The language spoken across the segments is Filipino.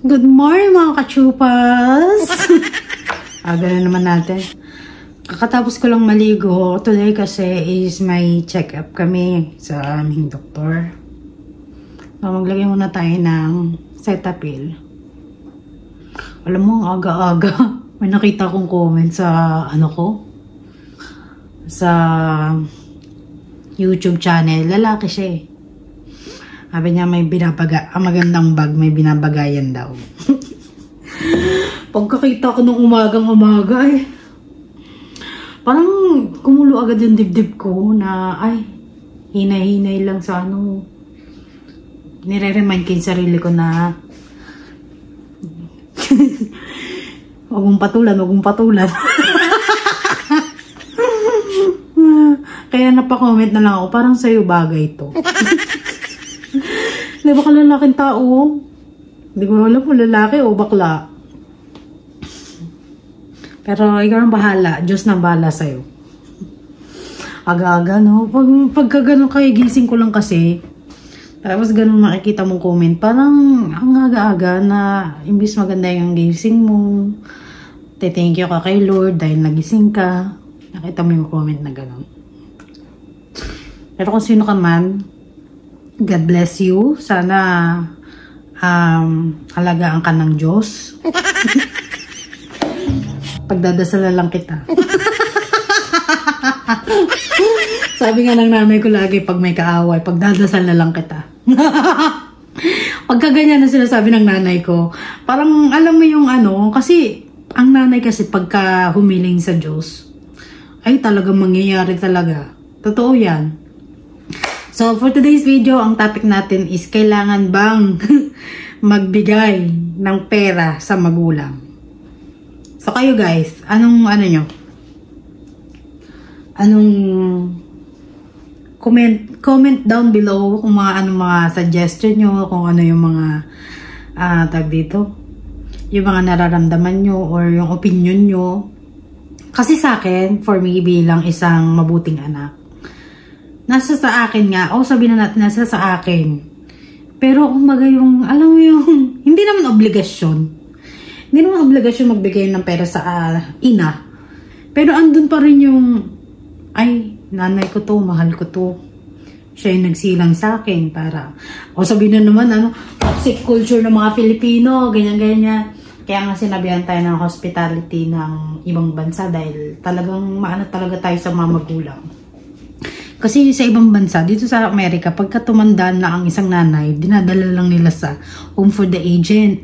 Good morning mga kachupas! Gano'n naman natin. Kakatapos ko lang maligo. Today kasi is may check-up kami sa aming doktor. So, maglagay muna tayo ng Cetaphil. Alam mo, ang aga-aga. May nakita kong comment sa sa YouTube channel. Lalaki siya eh. Sabi niya may magandang bag, may binabagayan daw. Pagkakita ko nung umagang-umaga eh, parang kumulo agad yung dibdib ko na ay, hinay-hinay lang sa nire-remind ko yung sarili ko na wag mong patulan. Kaya napakomment na lang ako, parang sa'yo bagay to. Di ba ka lalaking tao? Hindi ko alam kung lalaki o bakla. Pero ikaw ang bahala. Diyos nang bahala sa'yo. Aga-aga, no? Pagka ganun kayo, gising ko lang kasi. Tapos ganun makikita mong comment. Parang ang aga-aga na imbis maganda yung gising mo. Thank you ka kay Lord dahil nagising ka. Nakita mo yung comment na ganun. Pero kung sino ka man, God bless you. Sana alagaan ka ng Diyos. Pagdadasal lang kita. Sabi nga ng nanay ko lagi pag may kaaway, pagdadasal na lang kita. Pagka ganyan na sinasabi ng nanay ko, parang alam mo yung kasi ang nanay kasi pagka humiling sa Diyos, ay talagang mangyayari talaga. Totoo yan. So, for today's video, ang topic natin is kailangan bang magbigay ng pera sa magulang? So, kayo guys, anong comment down below kung mga suggestion nyo, kung ano yung mga tag dito, yung mga nararamdaman nyo or yung opinion nyo. Kasi sa akin, for me bilang isang mabuting anak, nasa sa akin nga, sabihin na natin, nasa sa akin. Pero kumbaga yung, alam mo yung, hindi naman obligasyon. Hindi naman obligasyon magbigay ng pera sa ina. Pero andun pa rin yung, ay, nanay ko to, mahal ko to. Siya yung nagsilang sa akin para, sabihin na naman, toxic culture ng mga Filipino, ganyan-ganyan. Kaya nga sinabihan tayo ng hospitality ng ibang bansa dahil talagang maano talaga tayo sa mga magulang. Kasi sa ibang bansa, dito sa Amerika, pagka tumanda na ang isang nanay, dinadala lang nila sa home for the agent.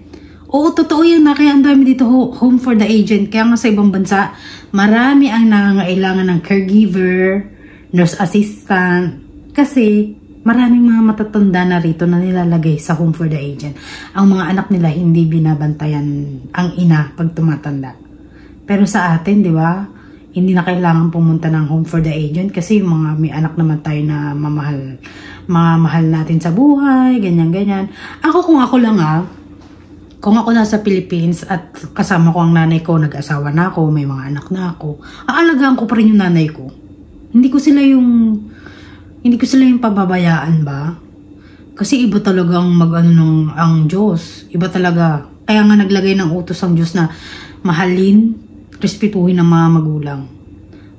Oo, totoo yan na. Kaya ang dami dito home for the agent. Kaya nga sa ibang bansa, marami ang nangangailangan ng caregiver, nurse assistant. Kasi maraming mga matatanda na rito na nilalagay sa home for the agent. Ang mga anak nila hindi binabantayan ang ina pag tumatanda. Pero sa atin, di ba? Hindi na kailangan pumunta ng home for the agent kasi yung mga may anak naman tayo na mamahal natin sa buhay, ganyan-ganyan. Kung ako lang kung ako nasa Philippines at kasama ko ang nanay ko, nag-asawa na ako, may mga anak na ako, aalagaan ko pa rin yung nanay ko. Hindi ko sila yung pababayaan ba? Kasi iba talaga ang ang Diyos. Iba talaga. Kaya nga naglagay ng utos ang Diyos na mahalin, respetuhin ng mga magulang.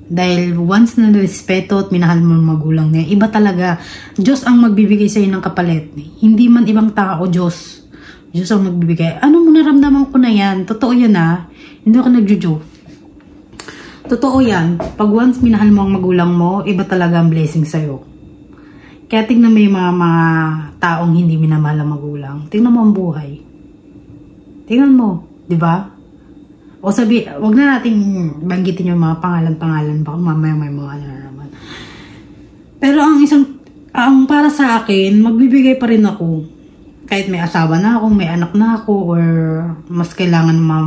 Dahil once na respeto at minahal mo ang magulang niya, iba talaga. Diyos ang magbibigay sa'yo ng kapalit. Hindi man ibang tao, Diyos. Diyos ang magbibigay. Ano mo naramdaman ko na yan? Totoo yan Hindi ako nagjo-joke. Totoo yan. Pag once minahal mo ang magulang mo, iba talaga ang blessing sa'yo. Kaya tingnan mo yung mga taong hindi minamahal ang magulang. Tingnan mo ang buhay. Tingnan mo. Diba? O wag na nating banggitin yung mga pangalan-pangalan. Baka mamaya may mga naman. Pero ang para sa akin, magbibigay pa rin ako. Kahit may asawa na ako, may anak na ako, or mas kailangan mga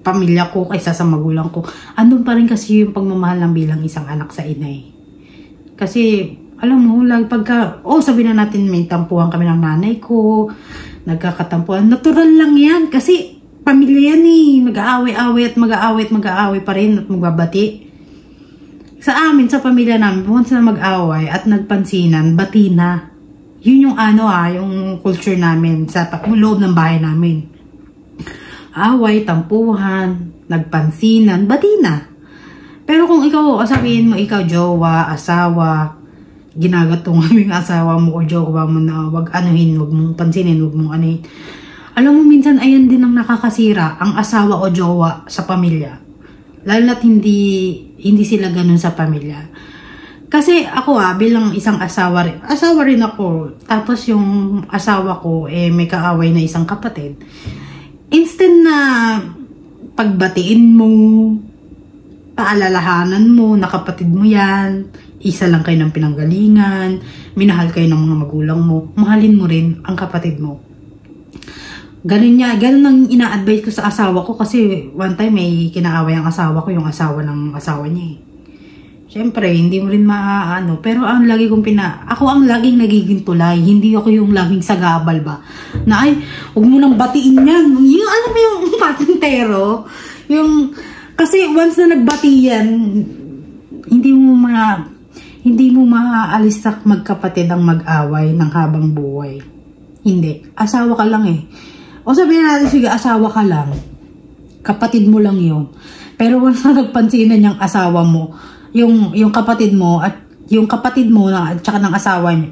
pamilya ko kaysa sa magulang ko. Andun pa rin kasi yung pagmamahal ng bilang isang anak sa inay. Kasi, alam mo, pagka, sabihin na natin may tampuhan kami ng nanay ko, nagkakatampuhan. Natural lang yan kasi pamilya yan mag-aaway-aaway at mag-aaway pa rin at magbabati. Sa amin, sa pamilya namin, once na mag-aaway at nagpansinan, bati na. Yun yung yung culture namin sa loob ng bahay namin. away, tampuhan, nagpansinan, bati na. Pero kung ikaw, sabihin mo, ikaw, jowa, asawa, ginagato ng asawa mo o jowa mo na wag anuhin, wag mong pansinin, wag mong anuhin. Alam mo, minsan ayan din ang nakakasira, ang asawa o jowa sa pamilya. Lalo na't hindi sila ganun sa pamilya. Kasi ako bilang isang asawa rin ako. Tapos yung asawa ko, may kaaway na isang kapatid. Instant na pagbatiin mo, paalalahanan mo na kapatid mo yan, isa lang kayo ng pinanggalingan, minahal kayo ng mga magulang mo, mahalin mo rin ang kapatid mo. Ganun ang ina-advise ko sa asawa ko kasi one time may kinaaway ang asawa ko, yung asawa ng asawa niya eh. Siyempre, hindi mo rin maaano, pero ako ang laging nagiging tulay, hindi ako yung laging sagabal ba, na ay, huwag mo nang batiin yan, yung alam mo yung patintero, kasi once na nagbati yan, hindi mo maaalis sa magkapatid ang mag-away ng habang buhay. Hindi, asawa ka lang eh. O sabihin natin, sige, asawa ka lang. Kapatid mo lang yun. Pero once na nagpansinan yung asawa mo, yung kapatid mo at saka ng asawa niya,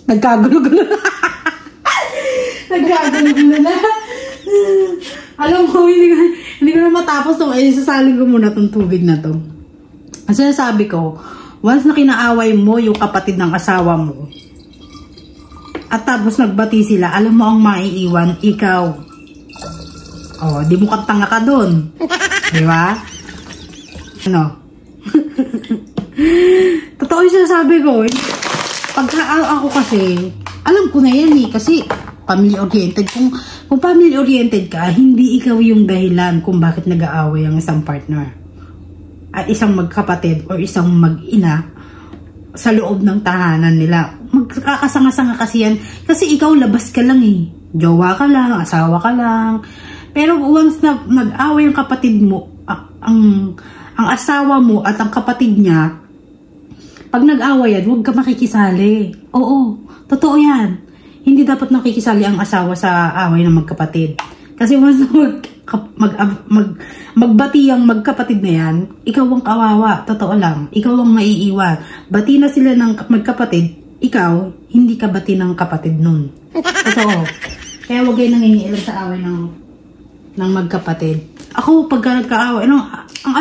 nagkagulo-gulo na. Nagkagulo-gulo na. Alam ko, hindi ko na matapos ito. Isasalin ko muna itong tubig na to. Kasi sabi ko, once na kinaaway mo yung kapatid ng asawa mo, at tapos nagbati sila, alam mo ang maiiwan, ikaw. Di mo tanga ka dun. Di ba? Ano? Totoo yung sinasabi ko. Pagka ako kasi, alam ko na yan eh. Kasi, family-oriented. Kung family-oriented ka, hindi ikaw yung dahilan kung bakit nag-aaway ang isang partner. At isang magkapatid o isang mag-ina sa loob ng tahanan nila. Magkakasanga-sanga kasi yan. Kasi ikaw labas ka lang eh. Jowa ka lang, asawa ka lang. Pero once na nag-away ang kapatid mo, ang asawa mo at ang kapatid niya, pag nag-away yan, huwag ka makikisali. Oo, totoo yan. Hindi dapat nakikisali ang asawa sa away ng magkapatid. Kasi once magbati ang magkapatid na yan, ikaw ang kawawa. Totoo lang. Ikaw ang maiiwan. Bati na sila ng magkapatid, ikaw, hindi ka bati ng kapatid nun. Totoo. Kaya huwag kayo nangingialam sa away ng magkapatid. Ako, pagka nagkaaway, ang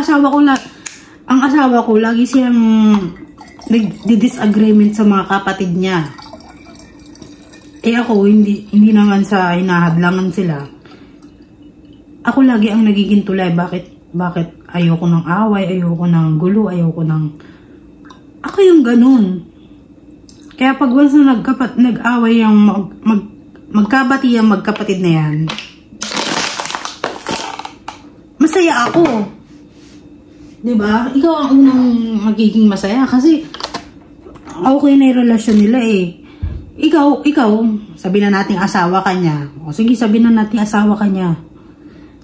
asawa ko, lagi siyang nag-disagreement sa mga kapatid niya. Ako, hindi naman sa hinahadlangan sila. Ako lagi ang nagiging tulay. Bakit ayoko ng away, ayoko ng gulo, ako yung ganun. Kaya pag once na nag-away yung magkabati ang magkapatid na yan, masaya ako. Diba? Ikaw ang unang magiging masaya kasi okay na yung relasyon nila eh. Ikaw, sabihin na natin asawa ka niya. O sige, sabihin na natin asawa ka niya.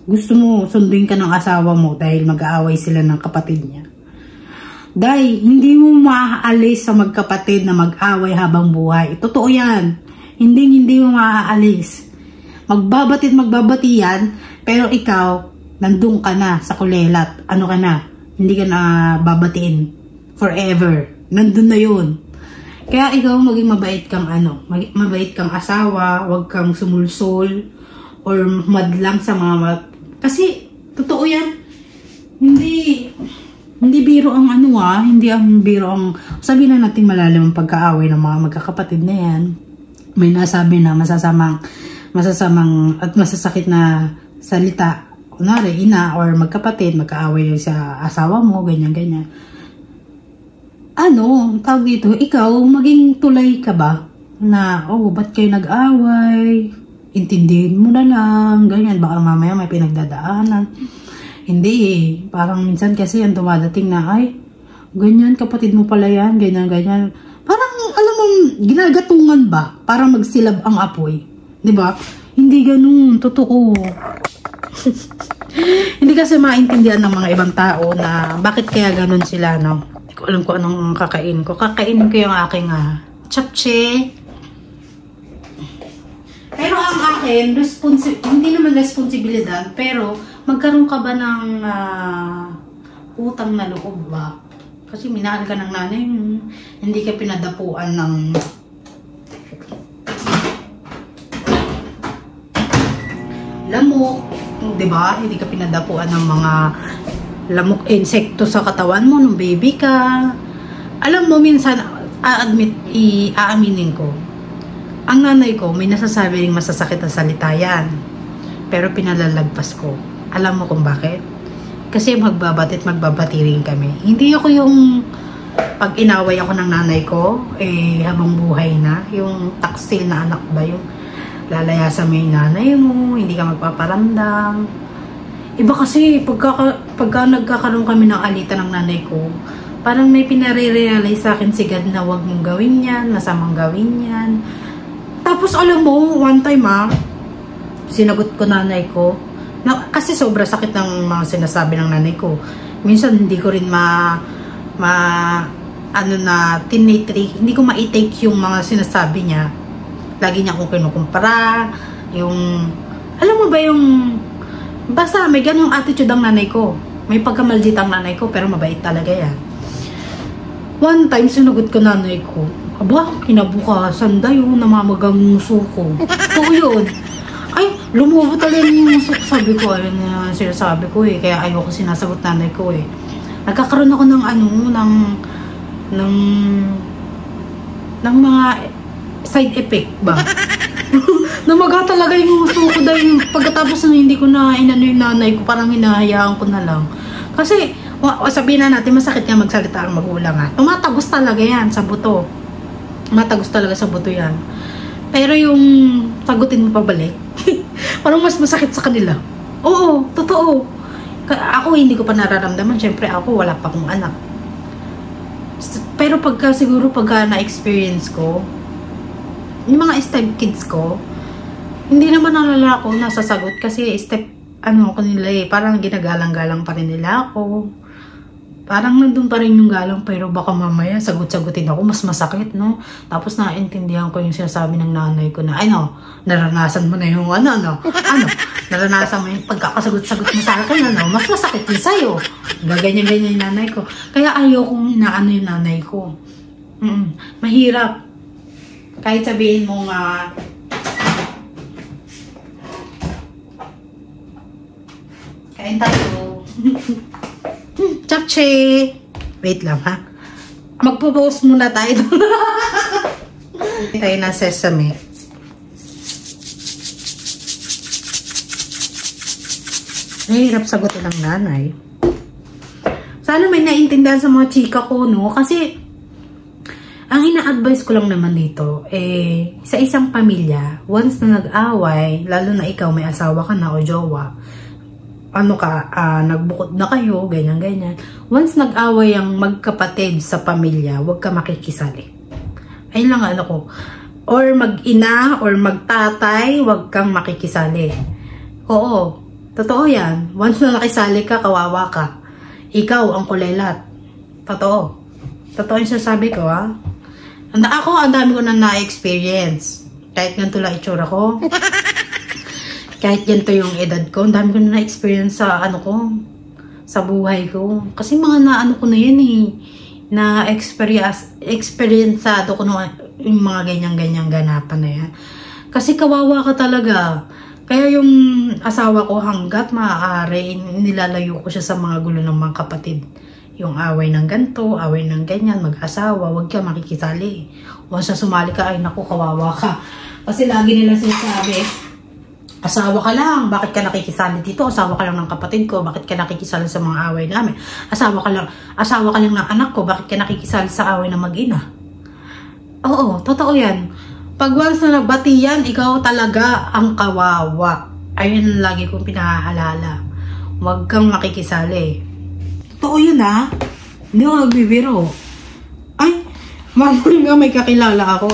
Gusto mo, sunduin ka ng asawa mo dahil mag-aaway sila ng kapatid niya. Dahil, hindi mo maaalis sa magkapatid na mag-away habang buhay. Totoo yan. Hindi mo maaalis. Magbabati yan, pero ikaw, nandun ka na sa kulelat. Ano ka na? Hindi ka na babatiin forever. Nandun na yun. Kaya ikaw maging mabait kang mabait kang asawa, huwag kang sumulsol or madlang sa mga kasi totoo yan. Hindi biro ang hindi ang biro ang sabihin na natin malalim ang pagkaaway ng mga magkakapatid na yan. May nasabi na masasamang at masasakit na salita. Kunwari, ina or magkapatid, magkaaway sa asawa mo, ganyan. Tawag dito, ikaw, maging tulay ka ba? Na, ba't kayo nag-away? Intindihin mo na lang, ganyan. Baka mamaya may pinagdadaanan. Hindi eh. Parang minsan kasi ang dumadating na, ganyan, kapatid mo pala yan, ganyan. Parang, alam mo, ginagatungan ba? Para magsilab ang apoy. Diba? Hindi ganun, totoo. Hindi kasi maintindihan ng mga ibang tao na bakit kaya ganun sila, no? Hindi ko alam kung anong kakainin ko. Kakainin ko yung aking chapche. Pero Pero ang akin, hindi naman responsibilidad, pero magkaroon ka ba ng utang na loob ba? Kasi minahal ka ng nanay mo, hindi ka pinadapuan ng lamok, di ba? Hindi ka pinadapuan ng mga lamok, insekto sa katawan mo nung baby ka. Alam mo, minsan, aaminin ko, ang nanay ko, may nasasabi ring masasakit na salita yan. Pero pinalalagpas ko. Alam mo kung bakit? Kasi magbabati rin kami. Hindi ako yung pag inaway ako ng nanay ko, habang buhay na, yung taksil na anak ba yung lalayasan mo yung nanay mo, hindi ka magpaparamdam. Iba kasi, pagka nagkakaroon kami ng alitan ng nanay ko, parang may pinare-realize sa akin si God na huwag mong gawin yan, masamang gawin yan. Tapos alam mo, one time sinagot ko nanay ko, kasi sobra sakit ng mga sinasabi ng nanay ko. Minsan hindi ko rin hindi ko ma-take yung mga sinasabi niya. Lagi niya akong kinukumpara, alam mo ba basta may ganong attitude ang nanay ko. May pagkamaljit ang nanay ko, pero mabait talaga yan. One time, sinagot ko nanay ko, aba, kinabukasan dayo, namamagang muso ko. Oo yun. Ay, lumubo talaga yung muso ko. Sabi ko, ayun na sinasabi ko kaya ayoko sinasagot nanay ko Nagkakaroon ako ng ng mga side effect ba? Namaga talaga yung muso ko dahil pagkatapos na hindi ko na inano yung nanay ko, parang hinahayaan ko na lang. Kasi, sabihin na natin, masakit nga magsalita ang magulang tumatagos talaga yan sa buto. Tumatagos talaga sa buto yan. Pero yung sagutin mo pabalik, parang mas masakit sa kanila. Oo, totoo. Ako hindi ko pa nararamdaman. Siyempre ako, wala pa akong anak. Pero siguro pagka na-experience ko, yung mga step kids ko, hindi naman nalala ko nasasagot kasi ko nila parang ginagalang-galang pa rin nila ako. Parang nandun pa rin yung galang, pero baka mamaya sagot-sagutin ako, mas masakit, no? Tapos naintindihan ko yung sinasabi ng nanay ko na, naranasan mo na yung naranasan mo yung pagkakasagot-sagot mo sa akin, mas masakit yun sa'yo. Gaganyan-ganyan yung nanay ko. Kaya ayokong inaano yung nanay ko. Mahirap. Kahit sabihin mo nga, kain tayo. Chapche! Wait lang ha. Magpo-post muna tayo doon. Tayo na sesame. Nahirap sagutin ng nanay. Sana may naintindihan sa mga chika ko, no? Kasi, ang ina-advise ko lang naman dito, sa isang pamilya, once na nag-away, lalo na ikaw may asawa ka na o jowa, nagbukod na kayo, ganyan-ganyan. Once nag-away ang magkapatid sa pamilya, huwag ka makikisali. Ayun lang ko. Or mag-ina, or magtatay, huwag kang makikisali. Oo, totoo yan. Once na nakisali ka, kawawa ka. Ikaw ang kulelat. Totoo. Totoo yung sasabi ko, Ako, ang dami ko na-experience. Kahit ganito lang itsura ko. Kahit ganito yung edad ko, ang dami ko na na-experience sa sa buhay ko. Kasi mga naano ko na yan na-experienceado ko na yung mga ganyan-ganyan ganapan na yan. Kasi kawawa ka talaga. Kaya yung asawa ko hanggat maaari, nilalayo ko siya sa mga gulo ng mga kapatid. Yung away ng ganito, away ng ganyan, mag-asawa, huwag ka makikisali. Huwag siya sumali ka, ay naku, kawawa ka. Kasi lagi nila sinasabi, asawa ka lang, bakit ka nakikisali dito? Asawa ka lang ng kapatid ko, bakit ka nakikisali sa mga away namin? Asawa ka lang ng anak ko, bakit ka nakikisali sa away ng mag-ina? Oo, totoo yan. Pag once na nagbati yan, ikaw talaga ang kawawa. Ayun ang lagi kong pinahaalala. Huwag kang makikisali. Totoo yun Hindi ako nagbibiro. Ay, mamuli nga may kakilala ako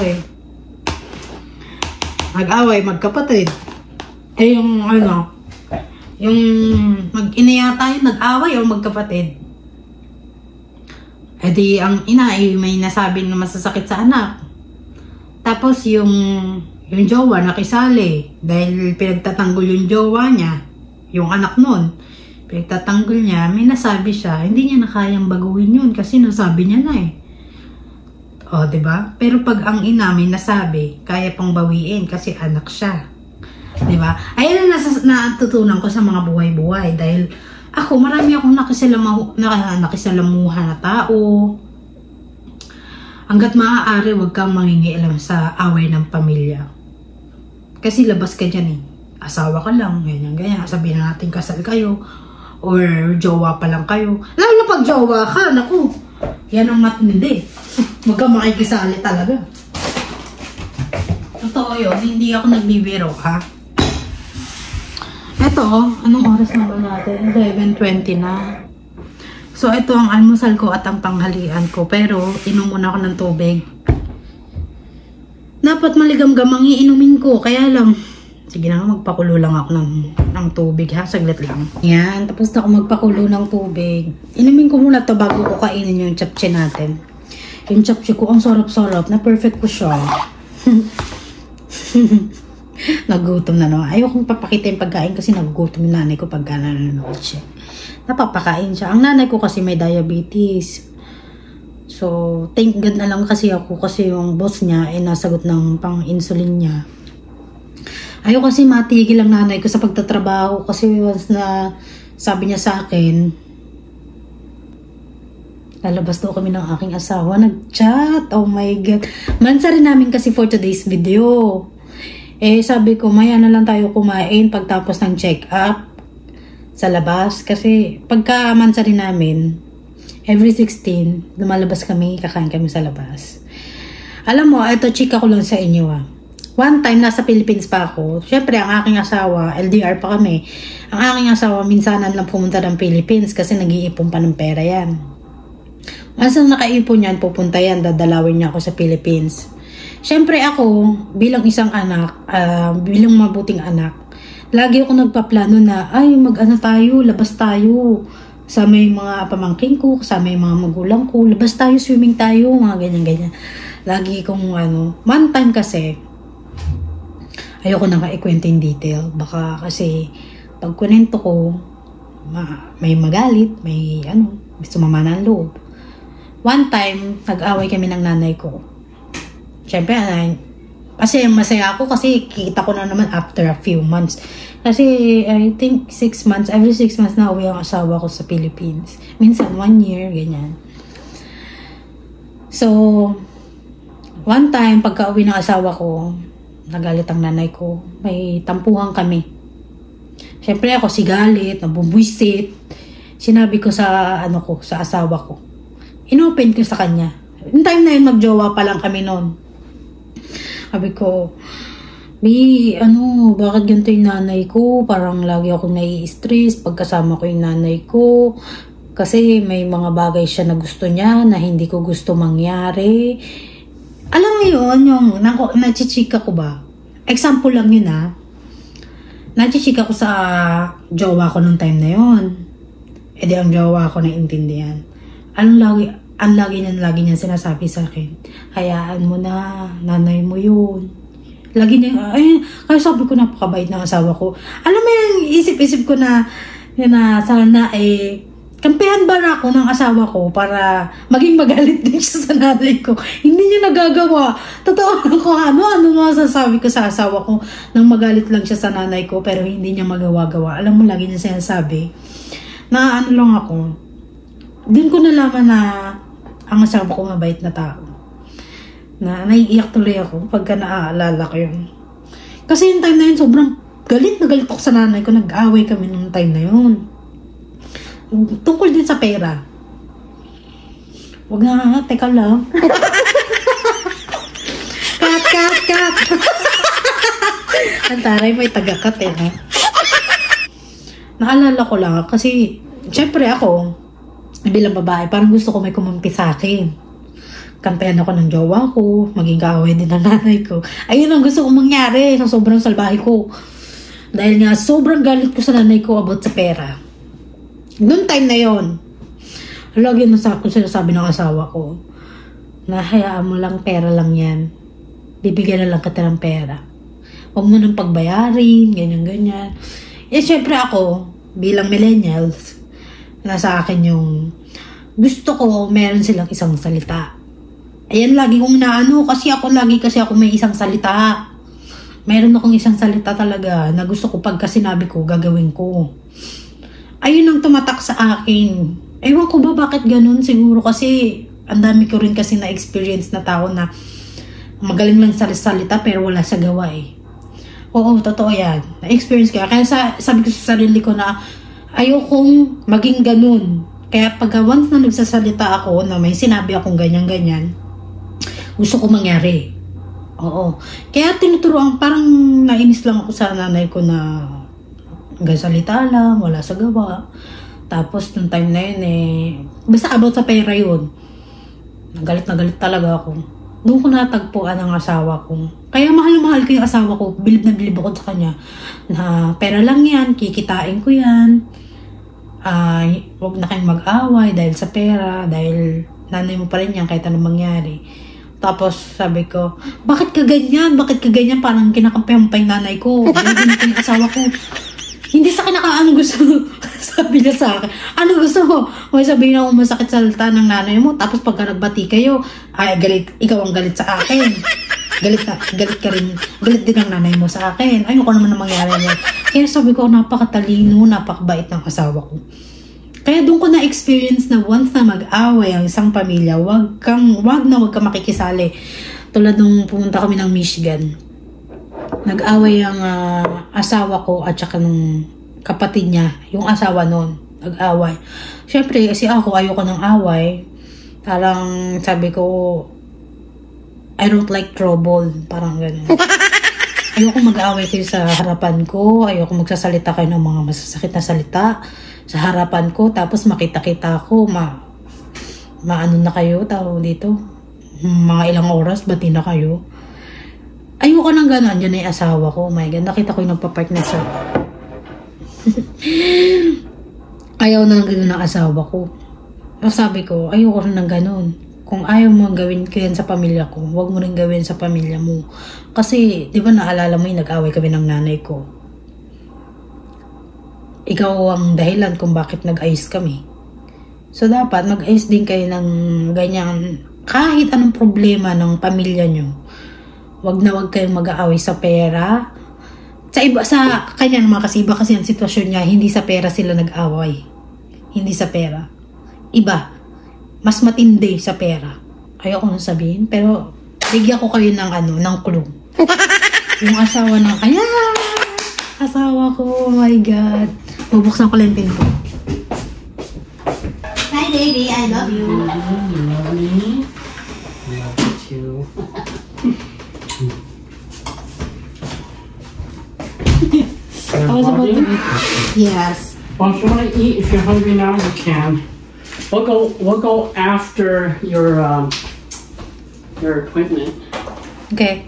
Mag-away, magkapatid. Yung mag-ina yata yung nag-away o magkapatid. Di ang ina may nasabi na masasakit sa anak. Tapos yung yung jowa nakisali dahil pinagtatanggol yung jowa niya, yung anak nun, pinagtatanggol niya, may nasabi siya, hindi niya na kayang baguhin yun kasi nasabi niya na eh. O, diba? Pero pag ang ina may nasabi, kaya pang bawiin kasi anak siya. Diba? Ayun na natutunan ko sa mga buhay-buhay dahil ako, marami akong nakisalamuha na tao. Hanggat maaari, huwag kang mangingialam sa away ng pamilya. Kasi labas ka dyan eh. Asawa ka lang, ganyan. Sabihin natin kasal kayo. Or jowa pa lang kayo. Lalo na pag jowa ka, naku. Yan ang matindi. Huwag kang makikisali talaga. Totoo yun. Hindi ako nagbibiro, ha? Eto, anong oras na ba natin? 11:20 na. So, ito ang almusal ko at ang tanghalian ko. Pero, inom muna ako ng tubig. Dapat maligam-gam ang iinumin ko. Kaya lang, sige na nga, magpakulo lang ako ng tubig, ha? Saglit lang. Yan, tapos na ako magpakulo ng tubig. Inumin ko muna to bago ko kainin yung chapche natin. Yung chapche ko, ang sarap-sarap. Na perfect ko siya. Nagutom na naman. Ayokong papakita yung pagkain kasi nagugutom yung nanay ko pagka nanonood siya. Napapakain siya. Ang nanay ko kasi may diabetes. So, thank God na lang kasi ako kasi yung boss niya ay nasagot ng pang-insulin niya. Ayaw kasi matigil ang nanay ko sa pagtatrabaho kasi once na sabi niya sa akin, lalabas daw kami ng aking asawa. Nag-chat. Oh my God. Mansa rin namin kasi for today's video. Eh, sabi ko, maya na lang tayo kumain pagtapos ng check-up sa labas. Kasi, pagka mansa rin namin, every 16, lumalabas kami, kakain kami sa labas. Alam mo, ito, chika ko lang sa inyo, ah. One time, nasa Philippines pa ako. Siyempre, ang aking asawa, LDR pa kami. Ang aking asawa, minsanan lang pumunta ng Philippines kasi nag-iipon pa ng pera yan. Once na nakaipon yan, pupunta yan, dadalawin niya ako sa Philippines. Siyempre ako, bilang isang anak, bilang mabuting anak, lagi ako nagpaplano na, ay mag-ano tayo, labas tayo. Kasama yung mga pamangkin ko, kasama yung mga magulang ko, labas tayo, swimming tayo, mga ganyan-ganyan. Lagi kong one time kasi, ayoko na ikwento in detail. Baka kasi, pag kunento ko, may magalit, may sumama ng loob. One time, nag-away kami ng nanay ko. Siyempre, kasi masaya ako kasi kita ko na naman after a few months. Kasi I think 6 months, every 6 months na uwi ang asawa ko sa Philippines. Minsan 1 year, ganyan. So, one time, pagka uwi ng asawa ko, nagalit ang nanay ko. May tampuhan kami. Siyempre ako sigalit, nabubwisit. Sinabi ko sa sa asawa ko. Inopen ko sa kanya. Yung time na yun, magjowa pa lang kami noon. Sabi ko, bakit ganito yung nanay ko? Parang lagi akong nai-stress pagkasama ko yung nanay ko. Kasi may mga bagay siya na gusto niya na hindi ko gusto mangyari. Alam mo yun, yung nachichika ko ba? Example lang yun nachichika ko sa jowa ko nung time na yun. E di ang jowa ko naiintindihan. Ang lagi niya sinasabi sa akin, hayaan mo na, nanay mo yun. Lagi niya, kaya sabi ko napakabait ng asawa ko. Alam mo yung isip-isip ko na sana kampihan ba na ako ng asawa ko para maging magalit din siya sa nanay ko. Hindi niya nagagawa. Totoo lang ko ano masasabi ko sa asawa ko nang magalit lang siya sa nanay ko pero hindi niya magawa-gawa. Alam mo, lagi niya sinasabi na lang ako. Din ko nalaman na ang asawa ko mabait na tao. Na naiiyak tuloy ako pagka naaalala ko yun. Kasi yung time na yun, sobrang galit na galit ako sa nanay ko. Nag-away kami nung time na yun. Tungkol din sa pera. Wag nga, teka lang. Cut! Ang taray, may tagakat Naalala ko lang kasi, syempre ako, bilang babae, parang gusto ko may kumampi sa akin. Kampihan ako ng jowa ko, maging kaaway din ng nanay ko. Ayun ang gusto kong mangyari sa sobrang salbahe ko. Dahil nga, sobrang galit ko sa nanay ko about sa pera. Noong time na yon, lagi na sinasabi ng asawa ko, na hayaan mo lang, pera lang yan. Bibigyan na lang kita ng pera. Huwag mo nang pagbayarin, ganyan-ganyan. Eh, syempre ako, bilang millennials, nasa akin yung gusto ko, meron silang isang salita. Ayan, lagi kong naano, kasi ako may isang salita. Meron akong isang salita talaga na gusto ko pagka sinabi ko, gagawin ko. Ayun ang tumatak sa akin. Ewan ko ba bakit ganun? Siguro kasi ang dami ko rin kasi na-experience na tao na magaling lang sa salita pero wala sa gawa eh. Oo, totoo yan. Na-experience ko. Kaya sabi ko sa sarili ko na ayokong maging ganun. Kaya pag once na nagsasalita ako na may sinabi akong ganyan-ganyan, gusto ko mangyari. Oo. Kaya tinuturuan, parang nainis lang ako sa nanay ko na salita lang, wala sa gawa. Tapos nung time na yun basta about sa pera yun. Galit na galit talaga ako. Doon ko natagpuan ang asawa ko. Kaya mahal na mahal ko yung asawa ko. Bilib na bilib ako sa kanya. Na pera lang yan, kikitain ko yan. Huwag na kayong mag-away dahil sa pera. Dahil nanay mo pa rin yan kahit anong mangyari. Tapos sabi ko, bakit ka ganyan? Bakit ka ganyan? Parang kinakampihan pa yung nanay ko. Ganyan ko yung asawa ko. Hindi sa kinakaano gusto. Sabi niya sa akin, ano gusto mo? May sabihin ako masakit sa salita ng nanay mo. Tapos pagka nagbati kayo, galit, ikaw ang galit sa akin. Galit ka rin. Galit din ang nanay mo sa akin. Ayoko naman na mangyari niya. Kaya sabi ko, napakatalino, napakabait ng asawa ko. Kaya doon ko na-experience na once na mag-away ang isang pamilya, wag ka makikisali. Tulad nung pumunta kami ng Michigan. Nag-away ang asawa ko at saka nung kapatid niya, yung asawa nun, nag-away. Siyempre, kasi ako, ayoko ng away. Parang sabi ko, I don't like trouble. Parang gano'n. Ayoko mag-away kayo sa harapan ko. Ayoko magsasalita kayo ng mga masasakit na salita sa harapan ko. Tapos makita-kita ko, maano na kayo, tawag dito. Mga ilang oras, bati na kayo. Ayoko nang gano'n. Yan ay asawa ko. Oh my God, nakita ko yung nagpa-partner sa... Ayaw nang gano'n ng asawa ko. Sabi ko, ayoko rin ng gano'n. Kung ayaw mo gawin ko yan sa pamilya ko, huwag mo rin gawin sa pamilya mo. Kasi, di ba naalala mo yung nag-away kami ng nanay ko? Ikaw ang dahilan kung bakit nag-ayos kami. So, dapat mag-ayos din kayo ng ganyan. Kahit anong problema ng pamilya nyo, huwag kayong mag-aaway sa pera. Sa kanya naman kasi iba kasi ang sitwasyon niya, hindi sa pera sila nag-away. Hindi sa pera. Iba. Mas matindi sa pera. Ayoko nang sabihin, pero bigyan ko kayo ng clue. Yung asawa ng, asawa ko, oh my God. Bubuksan ko lang yung pinto. Hi baby, I love you. You love me? I love you too. I was about to eat. Yes. Well, if you want to eat, if you're hungry now, you can. We'll go after your appointment. Okay.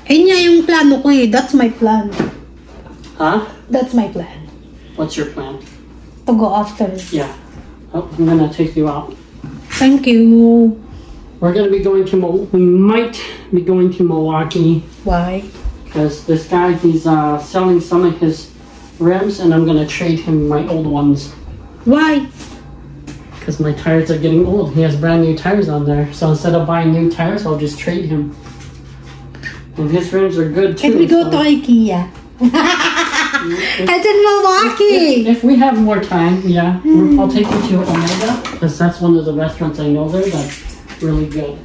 Ayun nga yung plano ko eh. That's my plan. Huh? That's my plan. What's your plan? To go after. Yeah. Oh, I'm gonna take you out. Thank you. We're gonna be going to we might be going to Milwaukee. Why? Because this guy, he's selling some of his rims, and I'm gonna trade him my old ones. Why? Because my tires are getting old. He has brand new tires on there. So instead of buying new tires, I'll just trade him. And his rims are good too. Can we go to IKEA? I said Milwaukee. If we have more time, yeah. I'll take you to Omega. Because that's one of the restaurants I know there that's really good.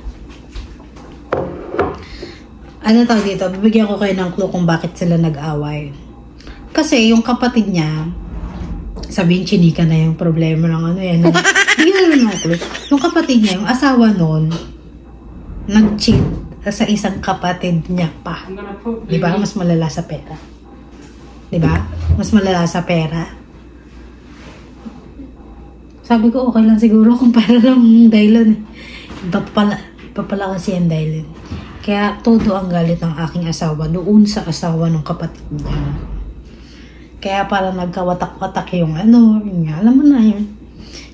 Ano tawag dito? Bibigyan ko kayo ng clue kung bakit sila nag-away. Kasi yung kapatid niya, sabihin chinika na yung problema ng ano yan. Bigyan naman ng clue. Yung kapatid niya, yung asawa nun, nag-cheat sa isang kapatid niya pa. Diba? Mas malala sa pera. Diba? Mas malala sa pera. Sabi ko, okay lang siguro kung para lang dahilan. Iba pala kasi yung dahilan. Kaya todo ang galit ng aking asawa doon sa asawa ng kapatid niya. Kaya parang nagkawatak-watak yung yun nga, alam mo na yun.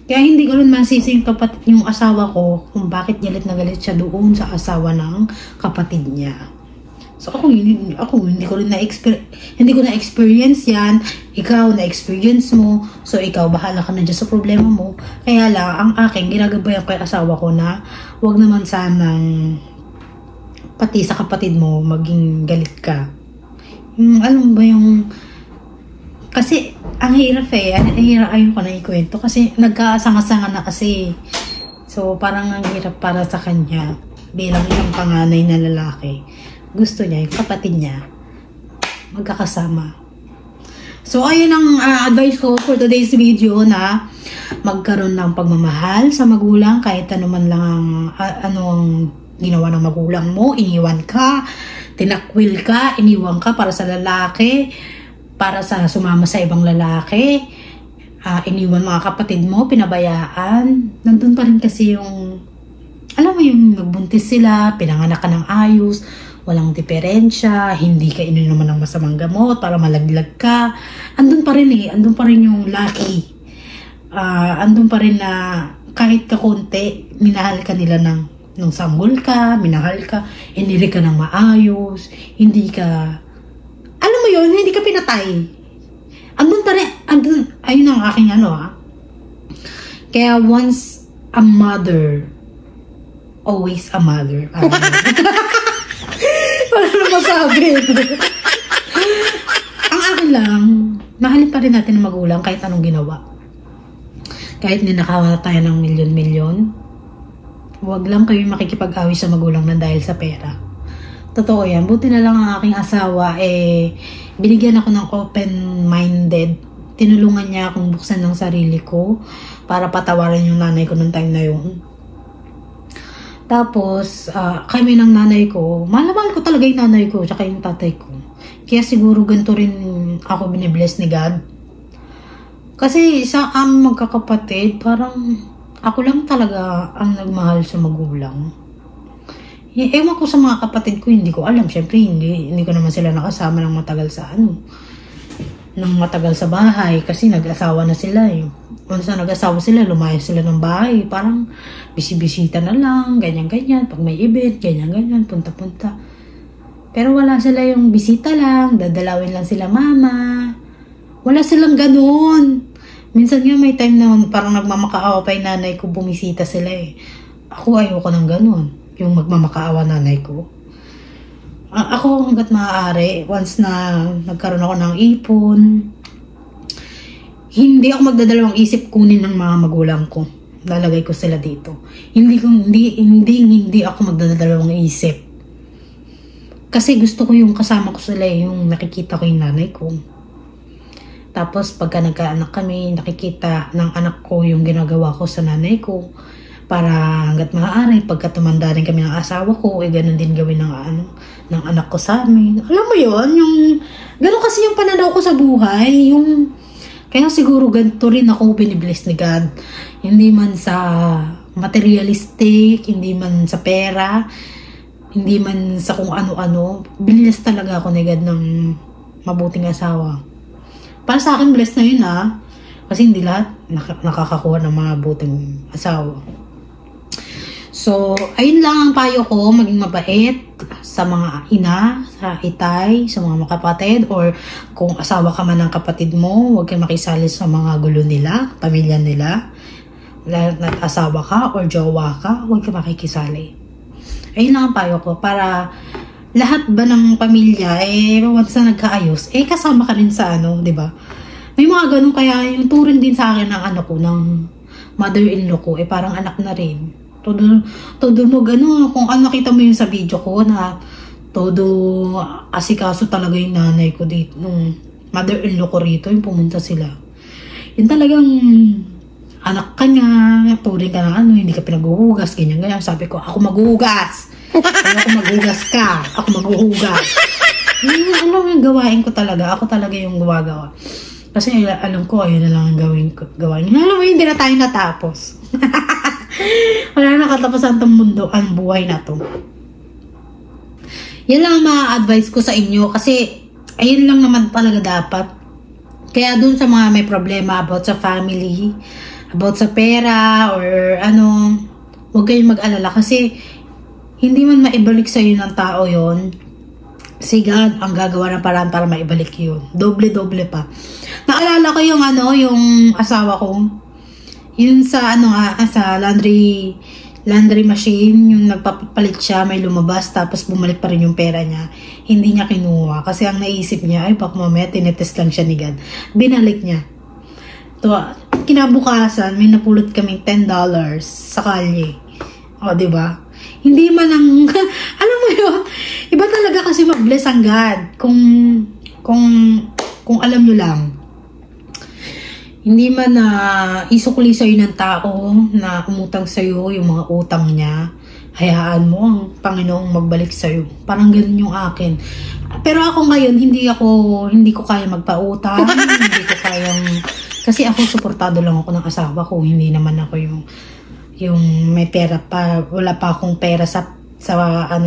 Kaya hindi ko rin masisi yung asawa ko kung bakit galit na galit siya doon sa asawa ng kapatid niya. So ako hindi ko rin na-experience yan. Ikaw na-experience mo. So ikaw bahala ka na dyan sa problema mo. Kaya lang ang akin ginagabayan ko yung asawa ko na wag naman sanang pati sa kapatid mo maging galit ka. Alam ba yung kasi ang hirap ayun ko na ikwento kasi nagkasanga-sanga na kasi. So parang ang hirap para sa kanya bilang isang panganay na lalaki. Gusto niya, yung kapatid niya, magkakasama. So, ayun ang advice ko for today's video na magkaroon ng pagmamahal sa magulang kahit ano man lang ang ginawa ng magulang mo. Iniwan ka, tinakwil ka, iniwan ka para sa lalaki, para sa sumama sa ibang lalaki. Iniwan mga kapatid mo, pinabayaan. Nandun pa rin kasi yung, alam mo yung nagbuntis sila, pinanganak ka ng ayos, walang diferensya, hindi ka ininuman ng masamang gamot para malaglag ka. Andun pa rin andun pa rin yung lucky. Andun pa rin na kahit kakunti, minahal ka nila ng sanggol ka, minahal ka, inili ka ng maayos, hindi ka, alam mo yun, hindi ka pinatay. Andun pa rin, ayun ang aking Kaya once a mother, always a mother. Wala na masabi. Ang akin lang, mahalin pa rin natin ang magulang kahit anong ginawa. Kahit ninakawa tayo ng milyon-milyon, huwag lang kayo makikipag-away sa magulang na dahil sa pera. Totoo yan. Buti na lang ang aking asawa, binigyan ako ng open-minded. Tinulungan niya akong buksan ng sarili ko para patawarin yung nanay ko nung time na yun. Tapos, kami ng nanay ko, mahal ko talaga yung nanay ko, tsaka yung tatay ko. Kaya siguro ganito rin ako binibless ni God. Kasi sa aming magkakapatid, parang ako lang talaga ang nagmahal sa magulang. Ewan ko sa mga kapatid ko, hindi ko alam. Siyempre, hindi ko naman sila nakasama ng matagal sa matagal sa bahay kasi nag-asawa na sila Once na nag-asawa sila, lumayas sila ng bahay. Parang bisibisita na lang, ganyan-ganyan. Pag may event, ganyan-ganyan, punta-punta. Pero wala sila yung bisita lang, dadalawin lang sila mama. Wala silang ganun. Minsan nga may time na parang nagmamakaawa pa yung nanay ko, bumisita sila Ako ayoko ng ganun. Yung magmamakaawa nanay ko. Ako hanggat maaari, once na nagkaroon ako ng ipon, hindi ako magdadalawang isip kunin ng mga magulang ko. Lalagay ko sila dito. Hindi ako magdadalawang isip. Kasi gusto ko yung kasama ko sila, yung nakikita ko yung nanay ko. Tapos pagka nagkaanak kami, nakikita ng anak ko yung ginagawa ko sa nanay ko. Para hanggat maaari, pagka tumanda rin kami ng asawa ko, ganun din gawin ng anak ko sa amin. Alam mo yun, ganun kasi yung pananaw ko sa buhay, kaya siguro ganito rin ako binibless ni God. Hindi man sa materialistic, hindi man sa pera, hindi man sa kung ano-ano. Binibless talaga ako ni God ng mabuting asawa. Para sa akin, blessed na yun kasi hindi lahat nakakakuha ng mga buting asawa. So, ayun lang ang payo ko, maging mabait sa mga ina, sa itay, sa mga kapatid, or kung asawa ka man ng kapatid mo, huwag kang makisali sa mga gulo nila, pamilya nila. Lalo na asawa ka or jowa ka, huwag kang makikisali. Ayun lang ang payo ko, para lahat ba ng pamilya, once na nagkaayos, kasama ka rin sa di ba? May mga ganun, kaya yung turin din sa akin ng ng mother-in-law ko, parang anak na rin. Todo mo gano'n, kung nakita mo yun sa video ko na todo asikaso talaga yung nanay ko dito, nung mother-in-law ko rito, yung pumunta sila. Yun talagang anak ka niya, turing ka na hindi ka pinaghuhugas, ganyan. Sabi ko, ako maghuhugas. Ako maghuhugas ka. Ako maghuhugas. Alam mo yung gawain ko talaga. Ako talaga yung gumagawa. Kasi alam ko, ayun na lang ang gawain. Alam mo, hindi na tayo natapos. Wala na katapusan itong mundo, ang buhay na to. Yan lang ang ma-advise ko sa inyo kasi ayun lang naman talaga dapat. Kaya dun sa mga may problema about sa family, about sa pera, or huwag kayong mag-alala kasi hindi man maibalik sa'yo ng tao yon Si God ang gagawa ng paraan para maibalik yun. Doble-doble pa. Naalala ko yung yung asawa ko. Yun sa sa laundry machine, yung nagpapalit siya, may lumabas, tapos bumalik pa rin yung pera niya. Hindi niya kinuha. Kasi ang naisip niya, ay baka mamaya tinetest lang siya ni God. Binalik niya. Kinabukasan, may napulot kaming $10 sa kalye. O, diba? Hindi man ang, alam mo yun, iba talaga kasi mag-bless ang God. Kung alam nyo lang. Hindi man na isukli sa'yo ng tao na umutang sa'yo yung mga utang niya, hayaan mo ang Panginoong magbalik sa'yo. Parang ganun yung akin. Pero ako ngayon, hindi ko kaya magpautang, hindi ko kayang, kasi ako suportado lang ako ng asawa ko, hindi naman ako yung may pera pa, wala pa akong pera sa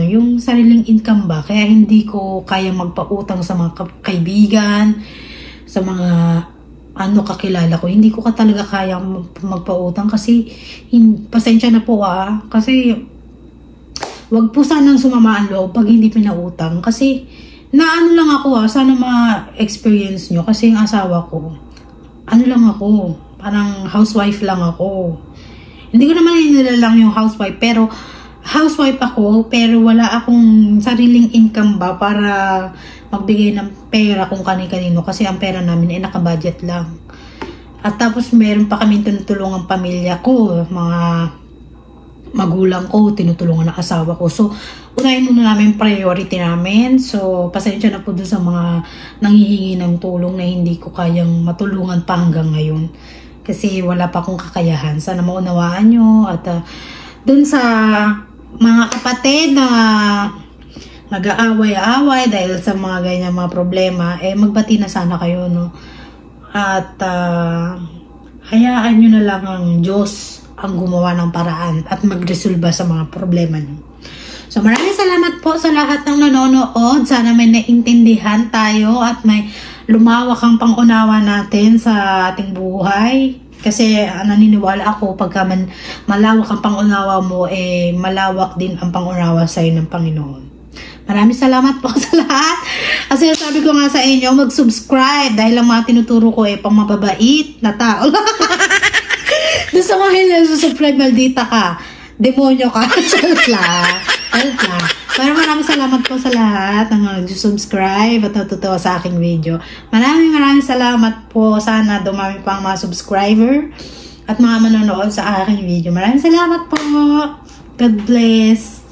yung sariling income ba, kaya hindi ko kaya magpautang sa mga kaibigan, sa mga kakilala ko, hindi ko talaga kaya magpautang kasi pasensya na po kasi wag po sanang sumama ang loob pag hindi pinautang kasi lang ako sana ma-experience nyo kasi yung asawa ko lang ako, parang housewife lang ako, hindi ko naman nilalang yung housewife, pero housewife ako pero wala akong sariling income ba para magbigay ng pera kung kani-kanino kasi ang pera namin ay nakabudget lang. At tapos meron pa kami tinutulungan pamilya ko, mga magulang ko, tinutulungan ng asawa ko. So, unahin muna namin priority namin. So, pasensya na po dun sa mga nanghihingi ng tulong na hindi ko kayang matulungan pa hanggang ngayon. Kasi wala pa akong kakayahan. Sana maunawaan nyo. At dun sa mga kapatid na nag-aaway-aaway dahil sa mga ganyan mga problema, magbati na sana kayo, no? At hayaan nyo na lang ang Diyos ang gumawa ng paraan at magresolba sa mga problema nyo. So maraming salamat po sa lahat ng nanonood. Sana may naintindihan tayo at may lumawak ang pangunawa natin sa ating buhay. Kasi naniniwala ako pagka malawak ang pangunawa mo, malawak din ang pangunawa sa'yo ng Panginoon. Maraming salamat po sa lahat. Kasi sabi ko nga sa inyo, mag-subscribe dahil ang mga tinuturo ko pang mababait na tao. Doon sa mga hindi subscribe, maldita ka. Demonyo ka. Pero maraming salamat po sa lahat ng mag-subscribe at natutuwa sa aking video. Maraming salamat po. Sana dumami pang mga subscriber at mga manonood sa aking video. Maraming salamat po. God bless.